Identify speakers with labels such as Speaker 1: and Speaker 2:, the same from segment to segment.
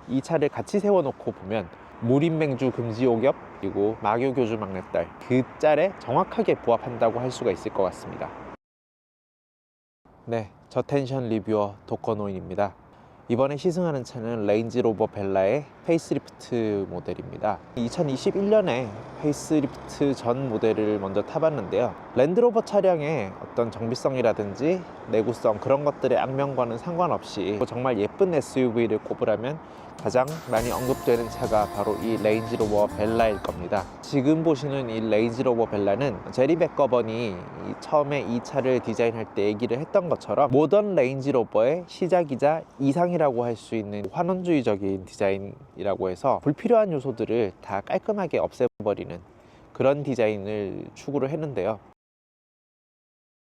Speaker 1: 이 차를 같이 세워놓고 보면 무림맹주 금지 오겹 그리고 마교교주 막내딸 그 짤에 정확하게 부합한다고 할 수가 있을 것 같습니다. 네, 저텐션 리뷰어 독거노인입니다. 이번에 시승하는 차는 레인지로버 벨라의 페이스리프트 모델입니다. 2021년에 페이스리프트 전 모델을 먼저 타봤는데요. 랜드로버 차량의 어떤 정비성이라든지 내구성 그런 것들의 악명과는 상관없이 정말 예쁜 SUV를 꼽으라면 가장 많이 언급되는 차가 바로 이 레인지로버 벨라일 겁니다. 지금 보시는 이 레인지로버 벨라는 제리 백거번이 처음에 이 차를 디자인할 때 얘기를 했던 것처럼 모던 레인지로버의 시작이자 이상이라고 할 수 있는 환원주의적인 디자인이라고 해서 불필요한 요소들을 다 깔끔하게 없애버리는 그런 디자인을 추구를 했는데요.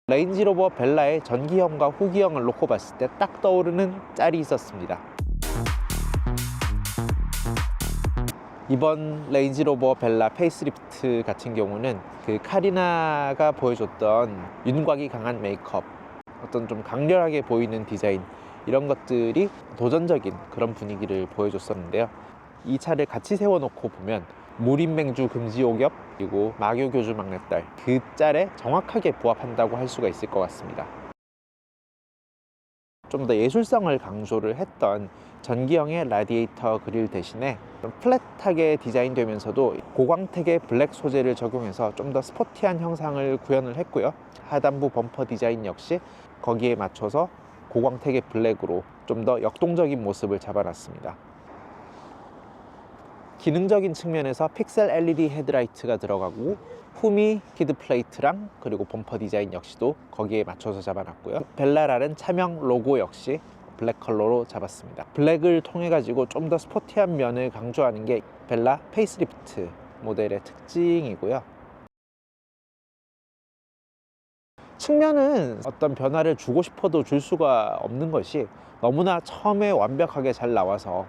Speaker 1: 레인지로버 벨라의 전기형과 후기형을 놓고 봤을 때 딱 떠오르는 짤이 있었습니다. 이번 레인지로버 벨라 페이스리프트 같은 경우는 그 카리나가 보여줬던 윤곽이 강한 메이크업, 어떤 좀 강렬하게 보이는 디자인, 이런 것들이 도전적인 그런 분위기를 보여줬었는데요. 이 차를 같이 세워놓고 보면 무림맹주 금지 오겹 그리고 마교교주 막내딸 그 짤에 정확하게 부합한다고 할 수가 있을 것 같습니다. 좀 더 예술성을 강조를 했던 전기형의 라디에이터 그릴 대신에 좀 플랫하게 디자인되면서도 고광택의 블랙 소재를 적용해서 좀 더 스포티한 형상을 구현을 했고요. 하단부 범퍼 디자인 역시 거기에 맞춰서 고광택의 블랙으로 좀 더 역동적인 모습을 잡아놨습니다. 기능적인 측면에서 픽셀 LED 헤드라이트가 들어가고 후미 키드 플레이트랑 그리고 범퍼 디자인 역시도 거기에 맞춰서 잡아놨고요. 벨라라는 차명 로고 역시 블랙 컬러로 잡았습니다. 블랙을 통해 가지고 좀 더 스포티한 면을 강조하는 게 벨라 페이스리프트 모델의 특징이고요. 측면은 어떤 변화를 주고 싶어도 줄 수가 없는 것이 너무나 처음에 완벽하게 잘 나와서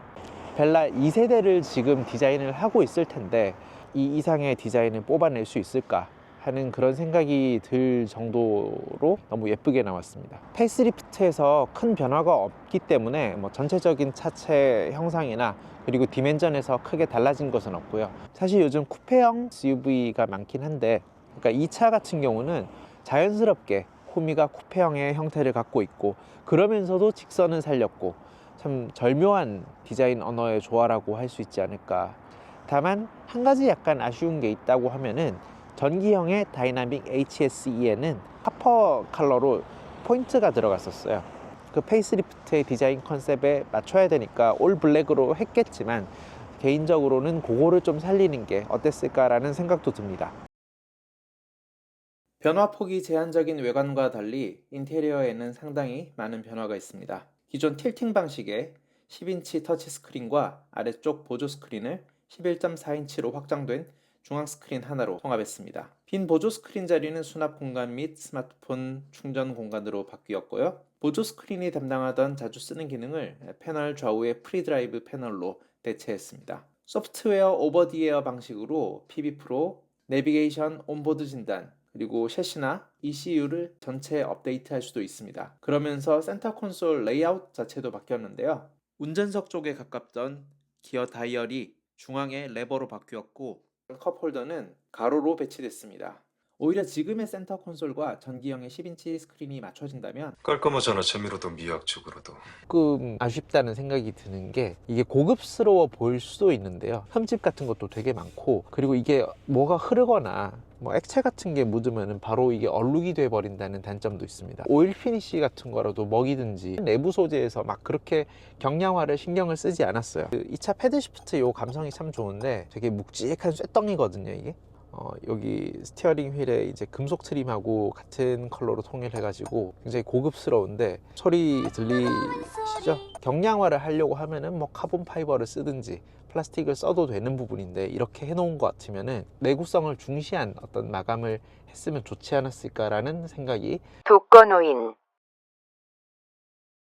Speaker 1: 벨라 2세대를 지금 디자인을 하고 있을 텐데 이 이상의 디자인을 뽑아낼 수 있을까 하는 그런 생각이 들 정도로 너무 예쁘게 나왔습니다. 페이스리프트에서 큰 변화가 없기 때문에 전체적인 차체 형상이나 그리고 디멘전에서 크게 달라진 것은 없고요. 사실 요즘 쿠페형 SUV가 많긴 한데, 그러니까 이 차 같은 경우는 자연스럽게 후미가 쿠페형의 형태를 갖고 있고 그러면서도 직선은 살렸고 참 절묘한 디자인 언어의 조화라고 할 수 있지 않을까. 다만 한 가지 약간 아쉬운 게 있다고 하면은 전기형의 다이나믹 HSE에는 카퍼 컬러로 포인트가 들어갔었어요. 그 페이스리프트의 디자인 컨셉에 맞춰야 되니까 올 블랙으로 했겠지만 개인적으로는 그거를 좀 살리는 게 어땠을까라는 생각도 듭니다. 변화폭이 제한적인 외관과 달리 인테리어에는 상당히 많은 변화가 있습니다. 기존 틸팅 방식의 10인치 터치스크린과 아래쪽 보조 스크린을 11.4인치로 확장된 중앙 스크린 하나로 통합했습니다. 빈 보조 스크린 자리는 수납 공간 및 스마트폰 충전 공간으로 바뀌었고요. 보조 스크린이 담당하던 자주 쓰는 기능을 패널 좌우의 프리드라이브 패널로 대체했습니다. 소프트웨어 오버 디 에어 방식으로 PB 프로, 내비게이션 온보드 진단, 그리고 셰시나 ECU를 전체 업데이트할 수도 있습니다. 그러면서 센터 콘솔 레이아웃 자체도 바뀌었는데요. 운전석 쪽에 가깝던 기어 다이얼이 중앙에 레버로 바뀌었고 컵홀더는 가로로 배치됐습니다. 오히려 지금의 센터 콘솔과 전기형의 10인치 스크린이 맞춰진다면
Speaker 2: 깔끔하잖아. 재미로도 미학적으로도.
Speaker 1: 조금 아쉽다는 생각이 드는 게 이게 고급스러워 보일 수도 있는데요. 흠집 같은 것도 되게 많고 그리고 이게 뭐가 흐르거나 액체 같은 게 묻으면 바로 이게 얼룩이 돼 버린다는 단점도 있습니다. 오일 피니쉬 같은 거라도 먹이든지 내부 소재에서 막 그렇게 경량화를 신경을 쓰지 않았어요. 이 차 패드시프트 요 감성이 참 좋은데 되게 묵직한 쇳덩이거든요 이게. 여기 스티어링 휠에 이제 금속 트림하고 같은 컬러로 통일해가지고 굉장히 고급스러운데 소리 들리시죠? 경량화를 하려고 하면은 카본 파이버를 쓰든지 플라스틱을 써도 되는 부분인데 이렇게 해놓은 것 같으면은 내구성을 중시한 어떤 마감을 했으면 좋지 않았을까라는 생각이.
Speaker 3: 독거노인.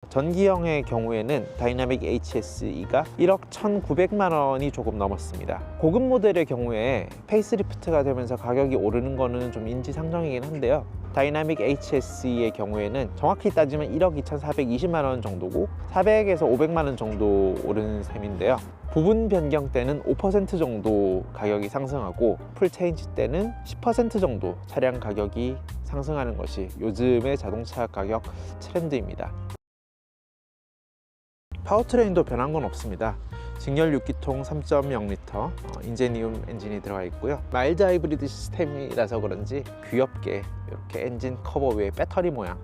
Speaker 1: 전기형의 경우에는 다이나믹 HSE가 1억 1,900만 원이 조금 넘었습니다. 고급 모델의 경우에 페이스리프트가 되면서 가격이 오르는 거는 좀 인지상정이긴 한데요. 다이나믹 HSE의 경우에는 정확히 따지면 1억 2,420만 원 정도고 400에서 500만 원 정도 오른 셈인데요. 부분 변경 때는 5% 정도 가격이 상승하고 풀 체인지 때는 10% 정도 차량 가격이 상승하는 것이 요즘의 자동차 가격 트렌드입니다. 파워트레인도 변한 건 없습니다. 직렬 6기통 3.0L 인제니움 엔진이 들어가 있고요. 마일드 하이브리드 시스템이라서 그런지 귀엽게 이렇게 엔진 커버 위에 배터리 모양,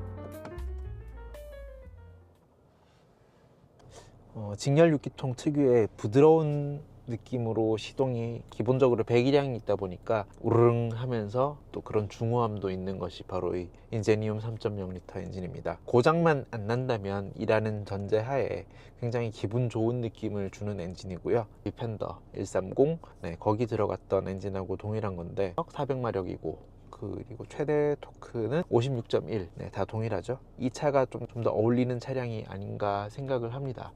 Speaker 1: 직렬 6기통 특유의 부드러운 느낌으로 시동이 기본적으로 배기량이 있다 보니까 우르릉 하면서 또 그런 중후함도 있는 것이 바로 이 인제니움 3.0L 엔진입니다. 고장만 안 난다면 이라는 전제하에 굉장히 기분 좋은 느낌을 주는 엔진이고요. 디펜더 130 거기 들어갔던 엔진하고 동일한 건데 400마력이고 그리고 최대 토크는 56.1 다 동일하죠. 이 차가 좀 더 어울리는 차량이 아닌가 생각을 합니다.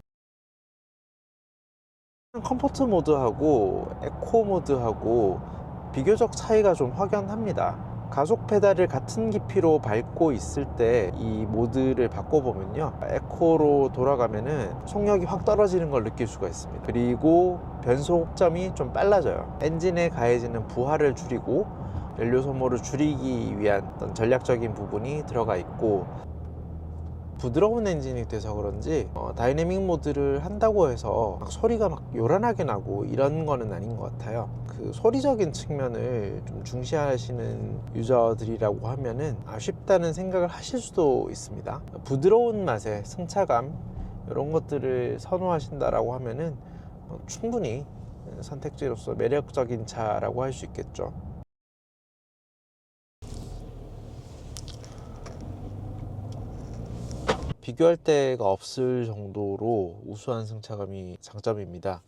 Speaker 1: 컴포트 모드하고 에코 모드하고 비교적 차이가 좀 확연합니다. 가속 페달을 같은 깊이로 밟고 있을 때 이 모드를 바꿔보면요, 에코로 돌아가면은 속력이 확 떨어지는 걸 느낄 수가 있습니다. 그리고 변속점이 좀 빨라져요. 엔진에 가해지는 부하를 줄이고 연료 소모를 줄이기 위한 어떤 전략적인 부분이 들어가 있고, 부드러운 엔진이 돼서 그런지 다이내믹 모드를 한다고 해서 막 소리가 막 요란하게 나고 이런 거는 아닌 것 같아요. 그 소리적인 측면을 좀 중시하시는 유저들이라고 하면은 아쉽다는 생각을 하실 수도 있습니다. 부드러운 맛의 승차감 이런 것들을 선호하신다라고 하면은 충분히 선택지로서 매력적인 차라고 할 수 있겠죠. 비교할 데가 없을 정도로 우수한 승차감이 장점입니다.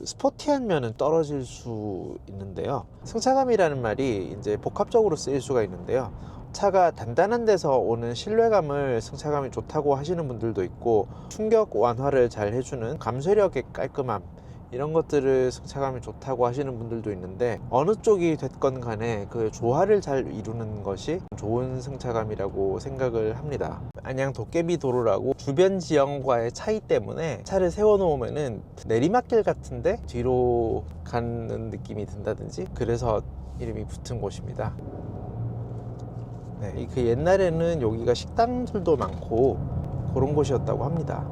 Speaker 1: 스포티한 면은 떨어질 수 있는데요. 승차감이라는 말이 이제 복합적으로 쓰일 수가 있는데요. 차가 단단한 데서 오는 신뢰감을 승차감이 좋다고 하시는 분들도 있고, 충격 완화를 잘 해주는 감쇄력의 깔끔함 이런 것들을 승차감이 좋다고 하시는 분들도 있는데, 어느 쪽이 됐건 간에 그 조화를 잘 이루는 것이 좋은 승차감이라고 생각을 합니다. 안양 도깨비 도로라고 주변 지형과의 차이 때문에 차를 세워 놓으면은 내리막길 같은데 뒤로 가는 느낌이 든다든지, 그래서 이름이 붙은 곳입니다. 그 옛날에는 여기가 식당들도 많고 그런 곳이었다고 합니다.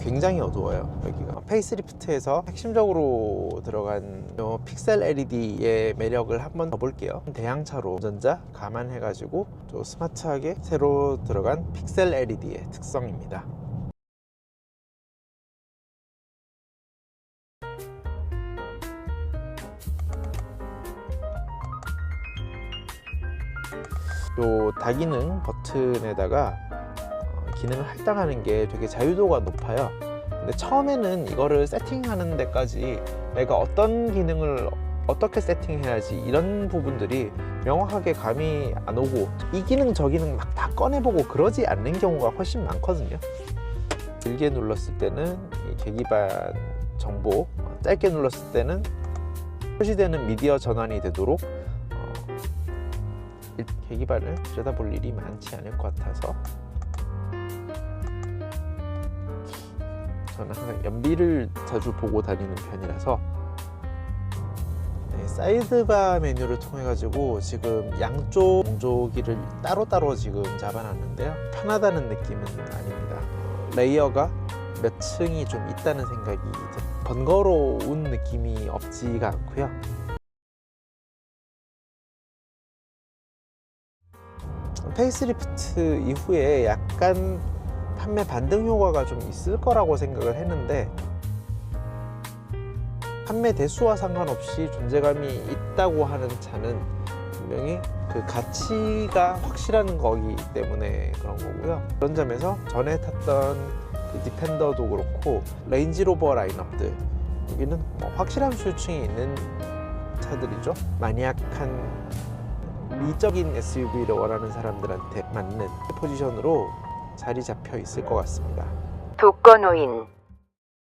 Speaker 1: 굉장히 어두워요 여기가. 페이스리프트에서 핵심적으로 들어간 요 픽셀 LED의 매력을 한번 더 볼게요. 대항차로 운전자 감안해가지고 좀 스마트하게 새로 들어간 픽셀 LED의 특성입니다. 요 다기능 버튼에다가 기능을 할당하는 게 되게 자유도가 높아요. 근데 처음에는 이거를 세팅하는 데까지 내가 어떤 기능을 어떻게 세팅해야지 이런 부분들이 명확하게 감이 안 오고, 이 기능 저 기능 막 다 꺼내보고 그러지 않는 경우가 훨씬 많거든요. 길게 눌렀을 때는 이 계기판 정보, 짧게 눌렀을 때는 표시되는 미디어 전환이 되도록 계기판을 들여다볼 일이 많지 않을 것 같아서 저는 항상 연비를 자주 보고 다니는 편이라서, 사이드바 메뉴를 통해 가지고 지금 양쪽 공조기를 따로따로 지금 잡아놨는데요, 편하다는 느낌은 아닙니다. 레이어가 몇 층이 좀 있다는 생각이 번거로운 느낌이 없지가 않고요. 페이스리프트 이후에 약간 판매 반등 효과가 좀 있을 거라고 생각을 했는데, 판매 대수와 상관없이 존재감이 있다고 하는 차는 분명히 그 가치가 확실한 거기 때문에 그런 거고요. 그런 점에서 전에 tas던 그 디펜더도 그렇고 레인지로버 라인업들, 여기는 확실한 수요층이 있는 차들이죠. 마니악한 미적인 SUV를 원하는 사람들한테 맞는 포지션으로 자리 잡혀 있을 것 같습니다.
Speaker 3: 독거노인